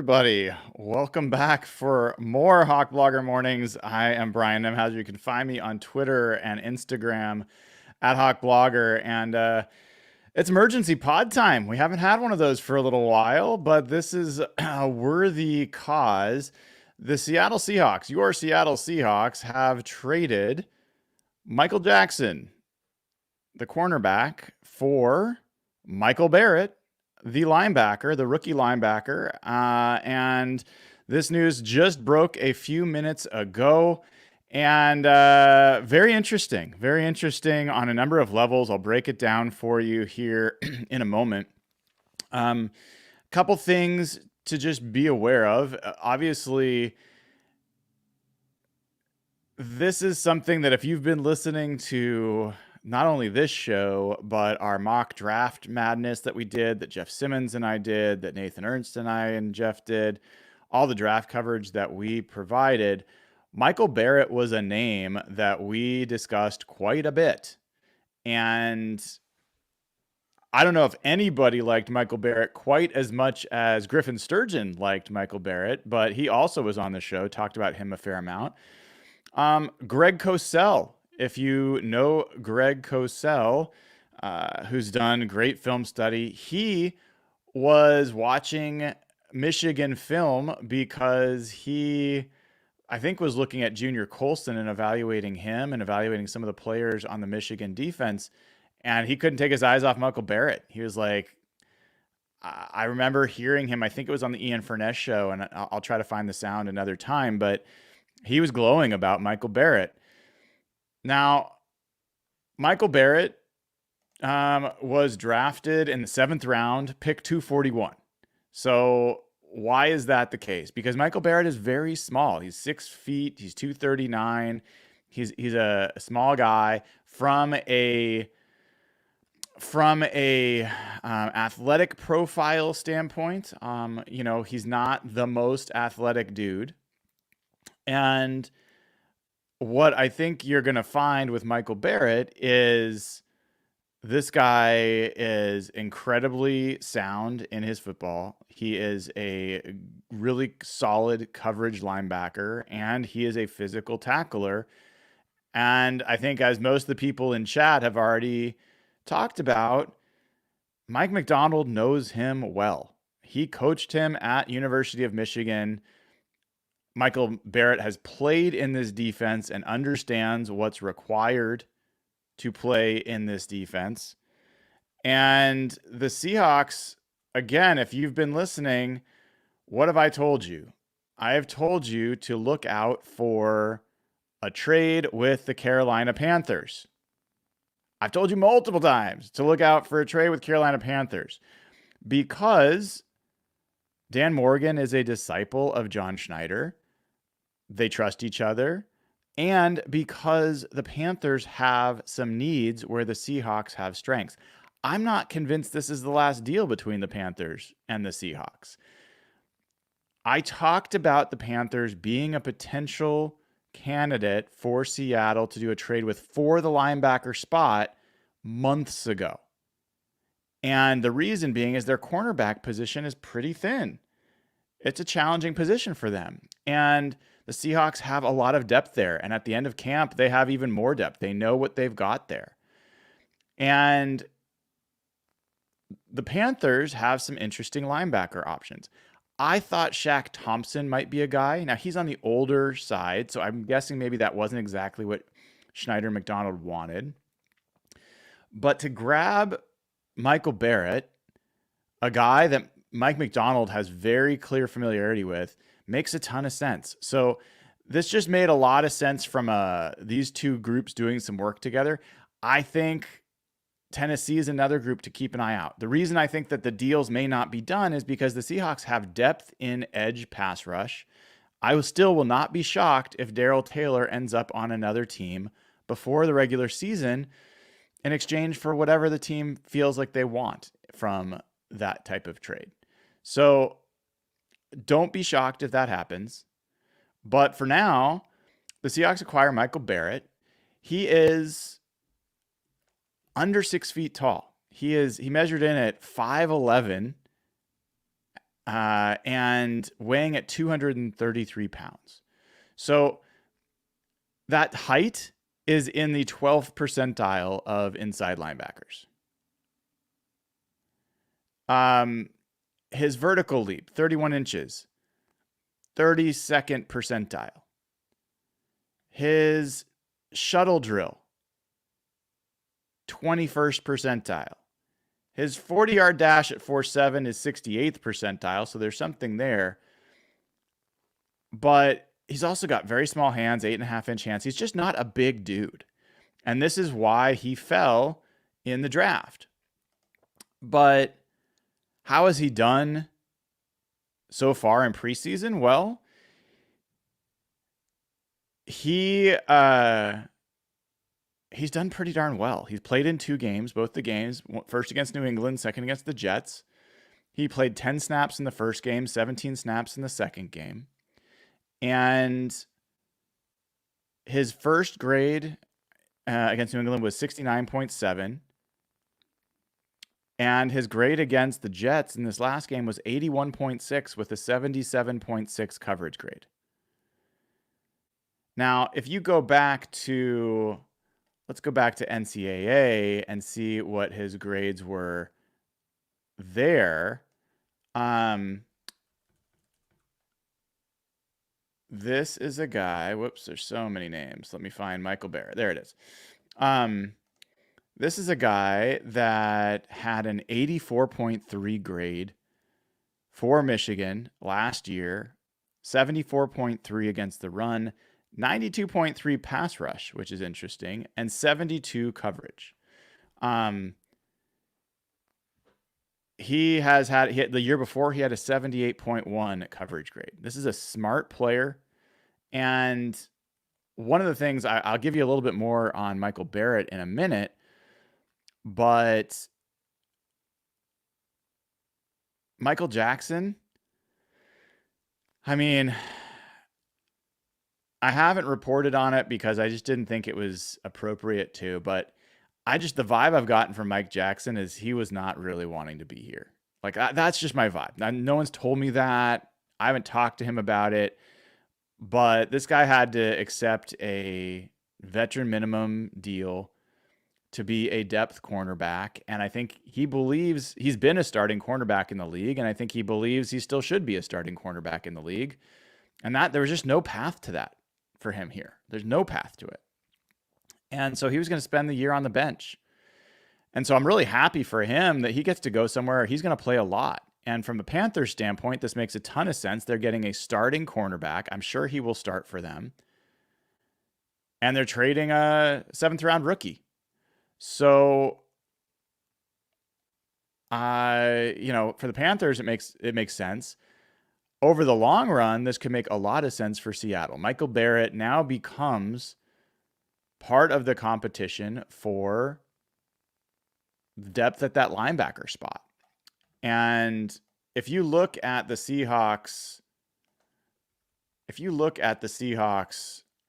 everybody. Welcome back for more Hawk Blogger Mornings. I am Brian Nemhauser. You can find me on Twitter and Instagram at Hawk Blogger. And it's emergency pod time. We haven't had one of those for a little while, but this is a worthy cause. The Seattle Seahawks, your Seattle Seahawks, have traded Michael Jackson, the cornerback, for Michael Barrett, the linebacker, the rookie linebacker. And this news just broke a few minutes ago. And very interesting on a number of levels. I'll break it down for you here in a moment. Couple things to just be aware of. Obviously, this is something that if you've been listening to not only this show, but our mock draft madness that we did, that Jeff Simmons and I did, that Nathan Ernst and I and Jeff did, all the draft coverage that we provided, Michael Barrett was a name that we discussed quite a bit. And I don't know if anybody liked Michael Barrett quite as much as Griffin Sturgeon liked Michael Barrett, but he also was on the show, talked about him a fair amount. Greg Cosell, if you know Greg Cosell, who's done great film study, he was watching Michigan film because he, I think, was looking at Junior Colson and evaluating him and evaluating some of the players on the Michigan defense. And he couldn't take his eyes off Michael Barrett. He was like, I remember hearing him, I think it was on the Ian Furness show, and I'll try to find the sound another time, but he was glowing about Michael Barrett. Now, Michael Barrett was drafted in the 7th round, pick 241. So why is that the case? Because Michael Barrett is very small. He's 6 feet. He's 239. He's a small guy from a athletic profile standpoint. He's not the most athletic dude. And what I think you're going to find with Michael Barrett is this guy is incredibly sound in his football. He is a really solid coverage linebacker, and he is a physical tackler. And I think, as most of the people in chat have already talked about, Mike Macdonald knows him well. He coached him at University of Michigan. Michael Barrett has played in this defense and understands what's required to play in this defense. And the Seahawks, again, if you've been listening, what have I told you? I have told you to look out for a trade with the Carolina Panthers. I've told you multiple times to look out for a trade with Carolina Panthers because Dan Morgan is a disciple of John Schneider. They trust each other. And because the Panthers have some needs where the Seahawks have strengths. I'm not convinced this is the last deal between the Panthers and the Seahawks. I talked about the Panthers being a potential candidate for Seattle to do a trade with for the linebacker spot months ago. And the reason being is their cornerback position is pretty thin. It's a challenging position for them. And the Seahawks have a lot of depth there. And at the end of camp, they have even more depth. They know what they've got there. And the Panthers have some interesting linebacker options. I thought Shaq Thompson might be a guy. Now, he's on the older side, so I'm guessing maybe that wasn't exactly what Schneider and McDonald wanted. But to grab Michael Barrett, a guy that Mike Macdonald has very clear familiarity with, makes a ton of sense. So this just made a lot of sense from these two groups doing some work together. I think Tennessee is another group to keep an eye out. The reason I think that the deals may not be done is because the Seahawks have depth in edge pass rush. I still will not be shocked if Darrell Taylor ends up on another team before the regular season in exchange for whatever the team feels like they want from that type of trade. So don't be shocked if that happens. But for now, the Seahawks acquire Michael Barrett. He is under 6 feet tall. He measured in at 5'11", and weighing at 233 pounds. So that height is in the 12th percentile of inside linebackers. His vertical leap, 31 inches, 32nd percentile. His shuttle drill, 21st percentile. His 40-yard dash at 4.7 is 68th percentile, so there's something there. But he's also got very small hands, 8.5-inch hands. He's just not a big dude. And this is why he fell in the draft. But how has he done so far in preseason? Well, he's done pretty darn well. He's played in 2 games, both the games, first against New England, second against the Jets. He played 10 snaps in the first game, 17 snaps in the second game. And his first grade against New England was 69.7. And his grade against the Jets in this last game was 81.6 with a 77.6 coverage grade. Now, if you go back to, let's go back to NCAA and see what his grades were there. This is a guy, whoops, there's so many names. Let me find Michael Barrett. There it is. This is a guy that had an 84.3 grade for Michigan last year, 74.3 against the run, 92.3 pass rush, which is interesting, and 72 coverage. He has had, the year before, he had a 78.1 coverage grade. This is a smart player. And one of the things, I'll give you a little bit more on Michael Barrett in a minute, but Michael Jackson, I mean, I haven't reported on it because I just didn't think it was appropriate to, but the vibe I've gotten from Mike Jackson is he was not really wanting to be here. Like, that's just my vibe. Now, no one's told me that. I haven't talked to him about it, but this guy had to accept a veteran minimum deal to be a depth cornerback. And I think he believes he's been a starting cornerback in the league. And I think he believes he still should be a starting cornerback in the league. And that there was just no path to that for him here. There's no path to it. And so he was going to spend the year on the bench. And so I'm really happy for him that he gets to go somewhere. He's going to play a lot. And from the Panthers standpoint, this makes a ton of sense. They're getting a starting cornerback. I'm sure he will start for them. And they're trading a 7th round rookie. So, for the Panthers, it makes sense. Over the long run, this could make a lot of sense for Seattle. Michael Barrett now becomes part of the competition for depth at that linebacker spot. And if you look at the Seahawks,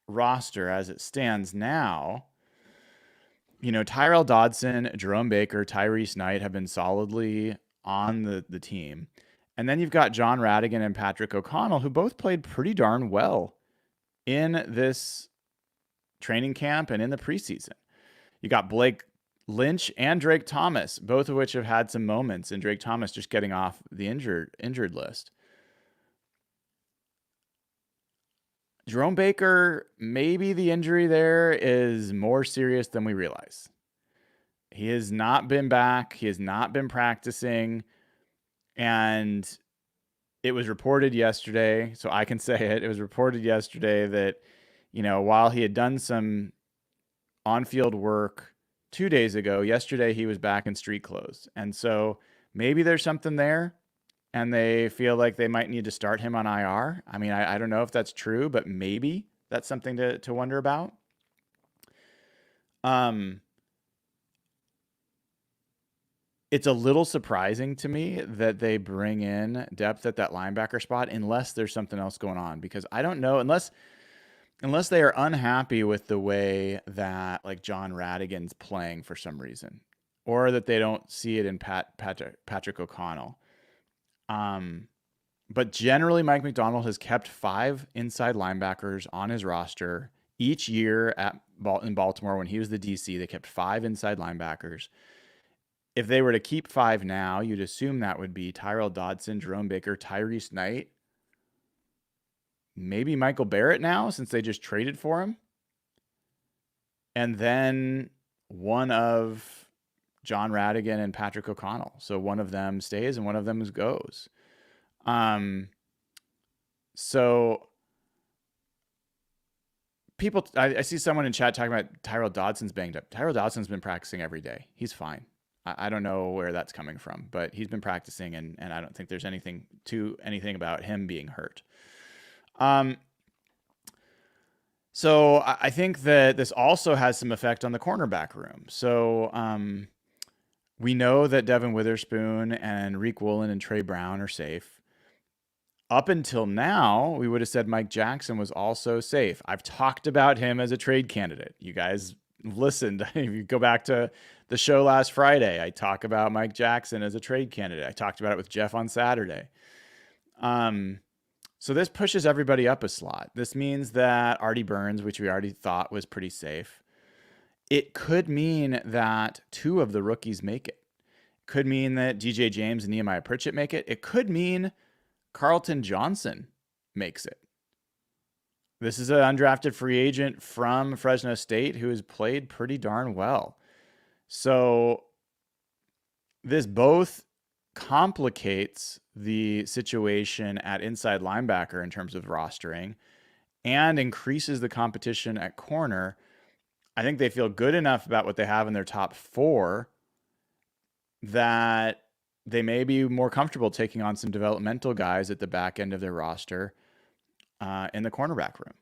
roster as it stands now, Tyrell Dodson, Jerome Baker, Tyrese Knight have been solidly on the team. And then you've got John Radigan and Patrick O'Connell, who both played pretty darn well in this training camp and in the preseason. You got Blake Lynch and Drake Thomas, both of which have had some moments, and Drake Thomas just getting off the injured list. Jerome Baker, maybe the injury there is more serious than we realize. He has not been back. He has not been practicing. And it was reported yesterday, so I can say it. It was reported yesterday that, while he had done some on-field work 2 days ago, yesterday he was back in street clothes. And so maybe there's something there, and they feel like they might need to start him on IR. I mean, I don't know if that's true, but maybe that's something to wonder about. It's a little surprising to me that they bring in depth at that linebacker spot unless there's something else going on, because I don't know, unless they are unhappy with the way that like John Radigan's playing for some reason, or that they don't see it in Patrick O'Connell. But generally, Mike McDonald has kept 5 inside linebackers on his roster each year in Baltimore when he was the DC. They kept 5 inside linebackers. If they were to keep 5 now, you'd assume that would be Tyrell Dodson, Jerome Baker, Tyrese Knight, maybe Michael Barrett now since they just traded for him. And then one of John Radigan and Patrick O'Connell. So one of them stays and one of them goes. So people, I see someone in chat talking about Tyrell Dodson's banged up. Tyrell Dodson's been practicing every day. He's fine. I don't know where that's coming from, but he's been practicing, and I don't think there's anything about him being hurt. So I think that this also has some effect on the cornerback room. So we know that Devin Witherspoon and Reek Woolen and Trey Brown are safe. Up until now, we would have said Mike Jackson was also safe. I've talked about him as a trade candidate. You guys listened. If you go back to the show last Friday, I talk about Mike Jackson as a trade candidate. I talked about it with Jeff on Saturday. So this pushes everybody up a slot. This means that Artie Burns, which we already thought was pretty safe, it could mean that 2 of the rookies make it. It could mean that DJ James and Nehemiah Pritchett make it. It could mean Carlton Johnson makes it. This is an undrafted free agent from Fresno State who has played pretty darn well. So this both complicates the situation at inside linebacker in terms of rostering and increases the competition at corner. I think they feel good enough about what they have in their top 4 that they may be more comfortable taking on some developmental guys at the back end of their roster in the cornerback room.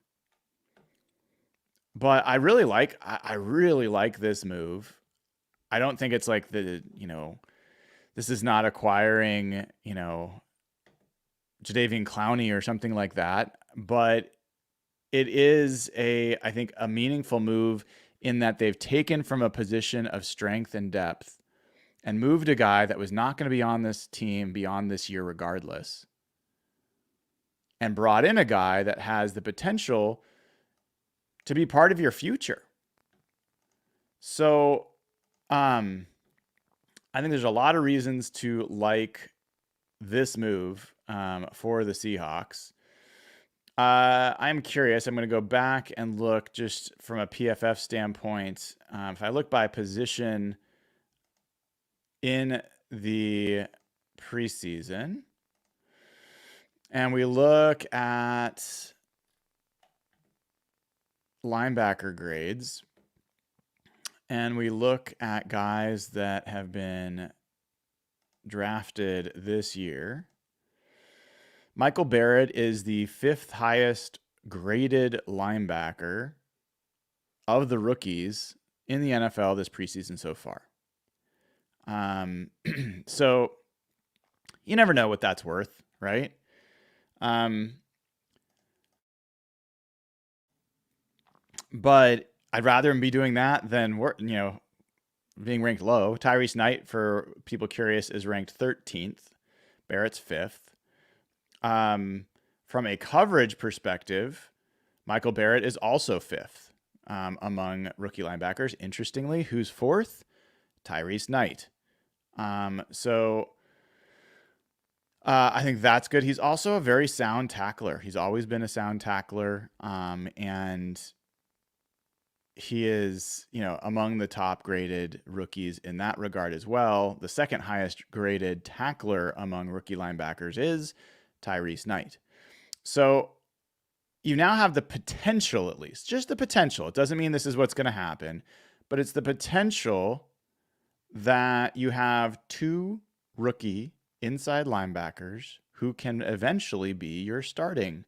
But I really like this move. I don't think it's like this is not acquiring, Jadeveon Clowney or something like that, but it is I think a meaningful move in that they've taken from a position of strength and depth and moved a guy that was not going to be on this team beyond this year regardless, and brought in a guy that has the potential to be part of your future. So, I think there's a lot of reasons to like this move for the Seahawks. I'm curious. I'm going to go back and look just from a PFF standpoint. If I look by position in the preseason and we look at linebacker grades, and we look at guys that have been drafted this year, Michael Barrett is the 5th highest graded linebacker of the rookies in the NFL this preseason so far. So you never know what that's worth, right? But I'd rather him be doing that than being ranked low. Tyrese Knight, for people curious, is ranked 13th. Barrett's 5th. From a coverage perspective, Michael Barrett is also 5th among rookie linebackers. Interestingly, who's 4th? Tyrese Knight. So I think that's good. He's also a very sound tackler. He's always been a sound tackler, and he is, among the top graded rookies in that regard as well. The 2nd highest graded tackler among rookie linebackers is Tyrese Knight. So you now have the potential, at least, just the potential. It doesn't mean this is what's going to happen, but it's the potential that you have 2 rookie inside linebackers who can eventually be your starting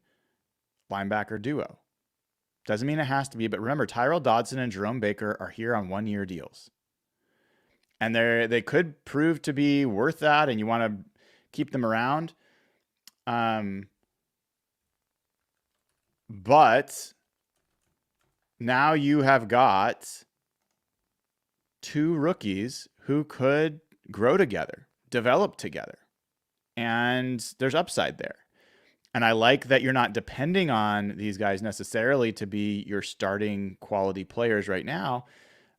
linebacker duo. Doesn't mean it has to be, but remember, Tyrell Dodson and Jerome Baker are here on 1-year deals. And they could prove to be worth that, and you want to keep them around. But now you have got 2 rookies who could grow together, develop together, and there's upside there. And I like that you're not depending on these guys necessarily to be your starting quality players right now,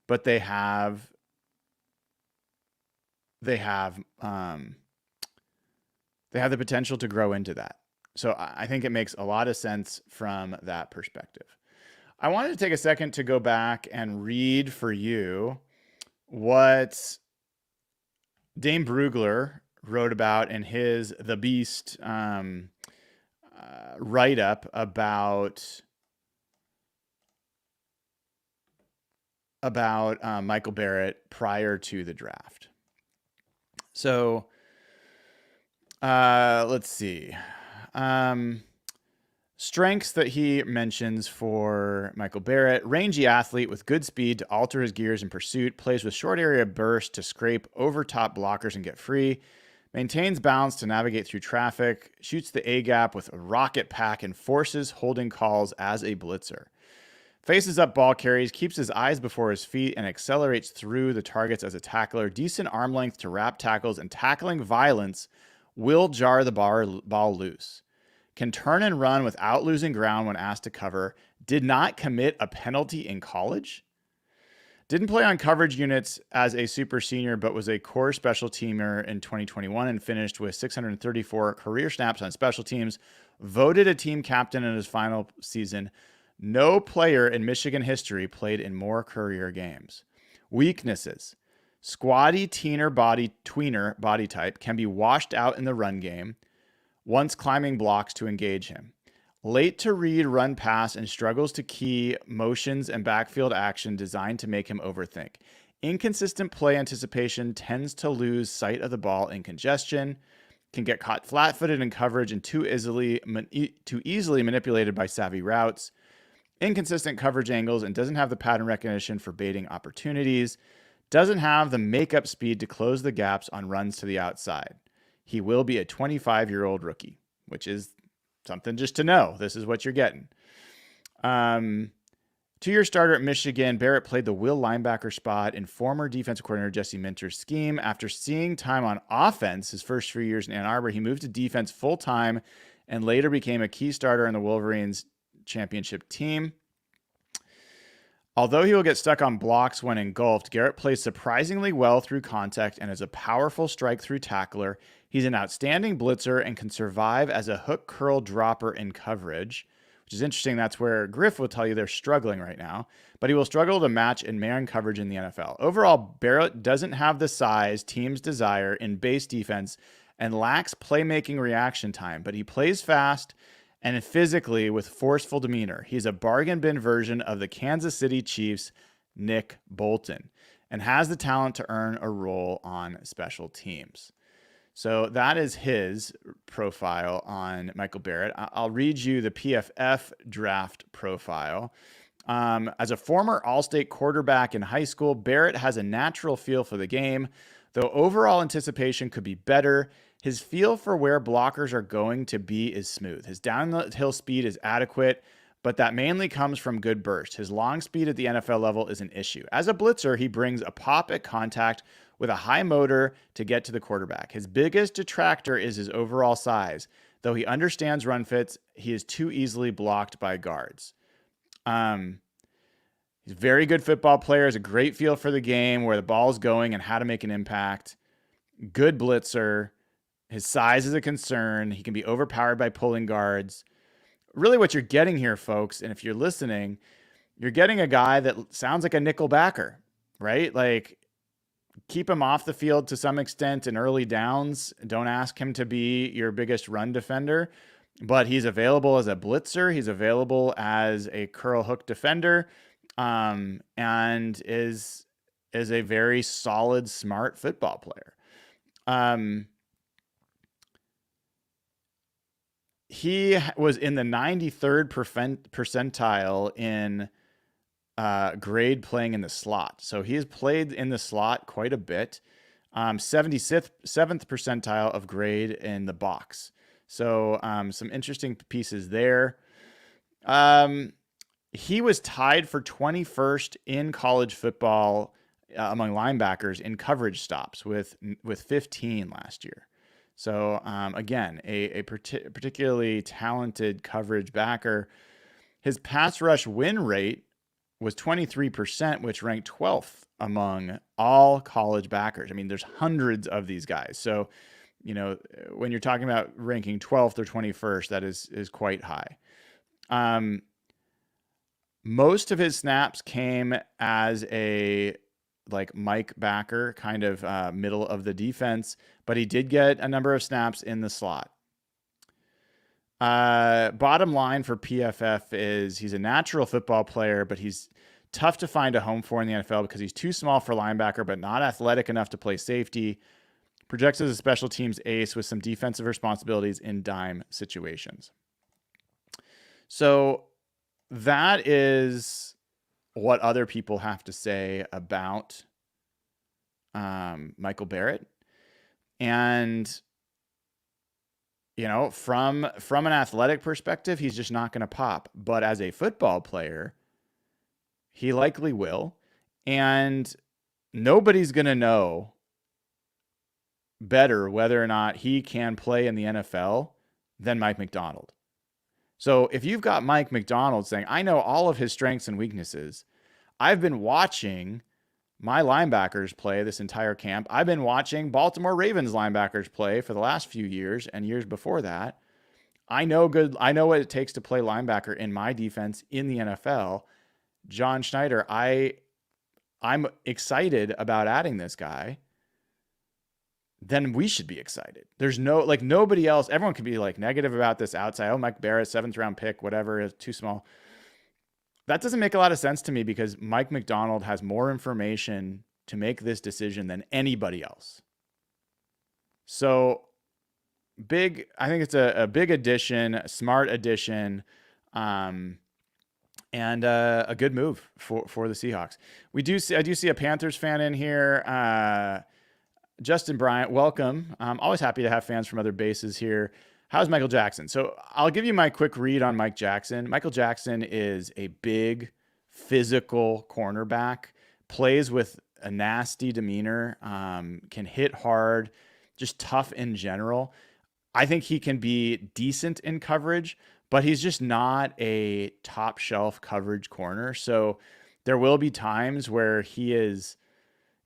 but they have um, they have the potential to grow into that. So I think it makes a lot of sense from that perspective. I wanted to take a second to go back and read for you what Dane Brugler wrote about in his The Beast write-up about Michael Barrett prior to the draft. So let's see. Strengths that he mentions for Michael Barrett: rangy athlete with good speed to alter his gears in pursuit, plays with short area burst to scrape over top blockers and get free, maintains balance to navigate through traffic, shoots the A-gap with a rocket pack, and forces holding calls as a blitzer. Faces up ball carries, keeps his eyes before his feet, and accelerates through the targets as a tackler. Decent arm length to wrap tackles, and tackling violence will jar the ball loose. Can turn and run without losing ground when asked to cover. Did not commit a penalty in college. Didn't play on coverage units as a super senior, but was a core special teamer in 2021 and finished with 634 career snaps on special teams. Voted a team captain in his final season. No player in Michigan history played in more career games. Weaknesses: squatty tweener body type, can be washed out in the run game once climbing blocks to engage him. Late to read run pass and struggles to key motions and backfield action designed to make him overthink. Inconsistent play anticipation, tends to lose sight of the ball in congestion, can get caught flat-footed in coverage and too easily manipulated by savvy routes. Inconsistent coverage angles and doesn't have the pattern recognition for baiting opportunities. Doesn't have the makeup speed to close the gaps on runs to the outside. He will be a 25-year-old rookie, which is something just to know. This is what you're getting. 2-year starter at Michigan, Barrett played the will linebacker spot in former defensive coordinator Jesse Minter's scheme. After seeing time on offense his first 3 years in Ann Arbor, he moved to defense full-time and later became a key starter on the Wolverines championship team. Although he will get stuck on blocks when engulfed, Garrett plays surprisingly well through contact and is a powerful strike-through tackler. He's an outstanding blitzer and can survive as a hook curl dropper in coverage, which is interesting. That's where Griff will tell you they're struggling right now, but he will struggle to match in man coverage in the NFL. Overall, Barrett doesn't have the size teams desire in base defense and lacks playmaking reaction time, but he plays fast and physically with forceful demeanor. He's a bargain bin version of the Kansas City Chiefs' Nick Bolton and has the talent to earn a role on special teams. So that is his profile on Michael Barrett. I'll read you the PFF draft profile. As a former All-State quarterback in high school, Barrett has a natural feel for the game, though overall anticipation could be better. His feel for where blockers are going to be is smooth. His downhill speed is adequate, but that mainly comes from good burst. His long speed at the NFL level is an issue. As a blitzer, he brings a pop at contact with a high motor to get to the quarterback. His biggest detractor is his overall size. Though he understands run fits, he is too easily blocked by guards. He's a very good football player, has a great feel for the game, where the ball's going and how to make an impact. Good blitzer. His size is a concern. He can be overpowered by pulling guards. Really what you're getting here, folks, and if you're listening, you're getting a guy that sounds like a nickel backer, right? Like, keep him off the field to some extent in early downs. Don't ask him to be your biggest run defender, but he's available as a blitzer. He's available as a curl hook defender, and is a very solid, smart football player. He was in the 93rd percentile in grade playing in the slot. So he has played in the slot quite a bit. 77th percentile of grade in the box. So some interesting pieces there. He was tied for 21st in college football among linebackers in coverage stops with 15 last year. So again, particularly talented coverage backer. His pass rush win rate was 23%, which ranked 12th among all college backers. I mean, there's hundreds of these guys. So, when you're talking about ranking 12th or 21st, that is quite high. Most of his snaps came as a Mike backer, kind of middle of the defense, but he did get a number of snaps in the slot. Bottom line for PFF is he's a natural football player, but he's tough to find a home for in the NFL because he's too small for linebacker, but not athletic enough to play safety. Projects as a special teams ace with some defensive responsibilities in dime situations. So that is what other people have to say about Michael Barrett. And, from an athletic perspective, he's just not going to pop. But as a football player, he likely will. And nobody's going to know better whether or not he can play in the NFL than Mike Macdonald. So if you've got Mike Macdonald saying, I know all of his strengths and weaknesses, I've been watching my linebackers play this entire camp. I've been watching Baltimore Ravens linebackers play for the last few years and years before that. I know what it takes to play linebacker in my defense in the NFL. John Schneider, I'm excited about adding this guy. Then we should be excited. There's nobody else. Everyone can be negative about this outside. Oh, Mike Barrett, 7th round pick, whatever, is too small. That doesn't make a lot of sense to me because Mike Macdonald has more information to make this decision than anybody else. So I think it's a big addition, a smart addition, and a good move for the Seahawks. I do see a Panthers fan in here. Justin Bryant, welcome. I'm always happy to have fans from other bases here. How's Michael Jackson? So I'll give you my quick read on Mike Jackson. Michael Jackson is a big physical cornerback, plays with a nasty demeanor, can hit hard, just tough in general. I think he can be decent in coverage, but he's just not a top shelf coverage corner. So there will be times where he is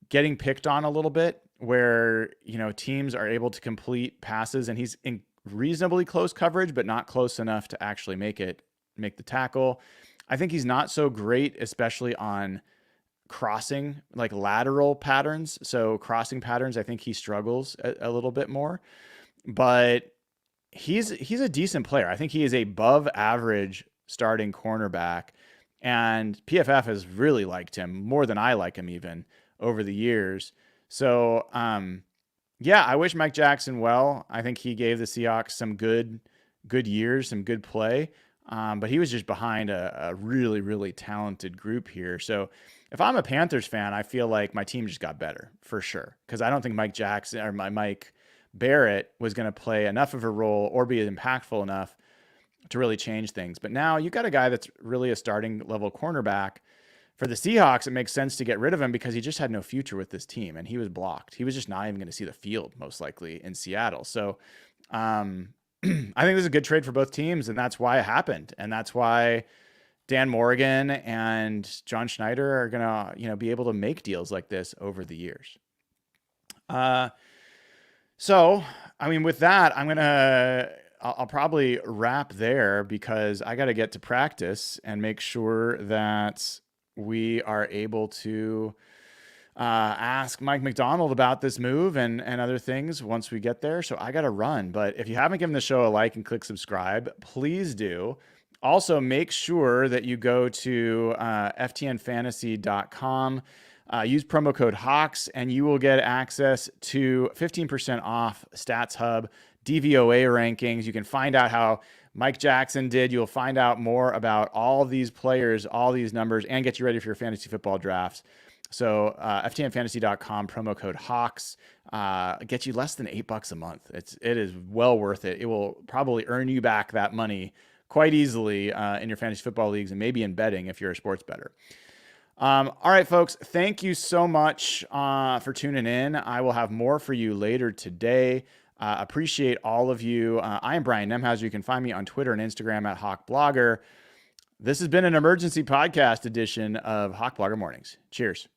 getting picked on a little bit, where, teams are able to complete passes and he's in reasonably close coverage, but not close enough to actually make the tackle. I think he's not so great, especially on crossing, lateral patterns. So crossing patterns, I think he struggles a little bit more, but he's a decent player. I think he is a above average starting cornerback, and PFF has really liked him more than I like him even over the years. So, I wish Mike Jackson well. I think he gave the Seahawks some good years, some good play. But he was just behind a really, really talented group here. So if I'm a Panthers fan, I feel like my team just got better for sure. Because I don't think Mike Jackson or Mike Barrett was going to play enough of a role or be impactful enough to really change things. But now you've got a guy that's really a starting level cornerback. For the Seahawks, it makes sense to get rid of him because he just had no future with this team and he was blocked. He was just not even going to see the field, most likely, in Seattle. So I think this is a good trade for both teams, and that's why it happened. And that's why Dan Morgan and John Schneider are going to, be able to make deals like this over the years. So, with that, I'll probably wrap there because I got to get to practice and make sure that we are able to ask Mike Macdonald about this move and other things once we get there. So I got to run. But if you haven't given the show a like and click subscribe, please do. Also, make sure that you go to ftnfantasy.com, use promo code HAWKS, and you will get access to 15% off Stats Hub DVOA rankings. You can find out how Mike Jackson did. You'll find out more about all these players, all these numbers, and get you ready for your fantasy football drafts. So ftnfantasy.com, promo code HAWKS, gets you less than $8 a month. It is well worth it. It will probably earn you back that money quite easily in your fantasy football leagues and maybe in betting if you're a sports bettor. All right, folks, thank you so much for tuning in. I will have more for you later today. Appreciate all of you. I am Brian Nemhauser. You can find me on Twitter and Instagram at HawkBlogger. This has been an emergency podcast edition of Hawk Blogger Mornings. Cheers.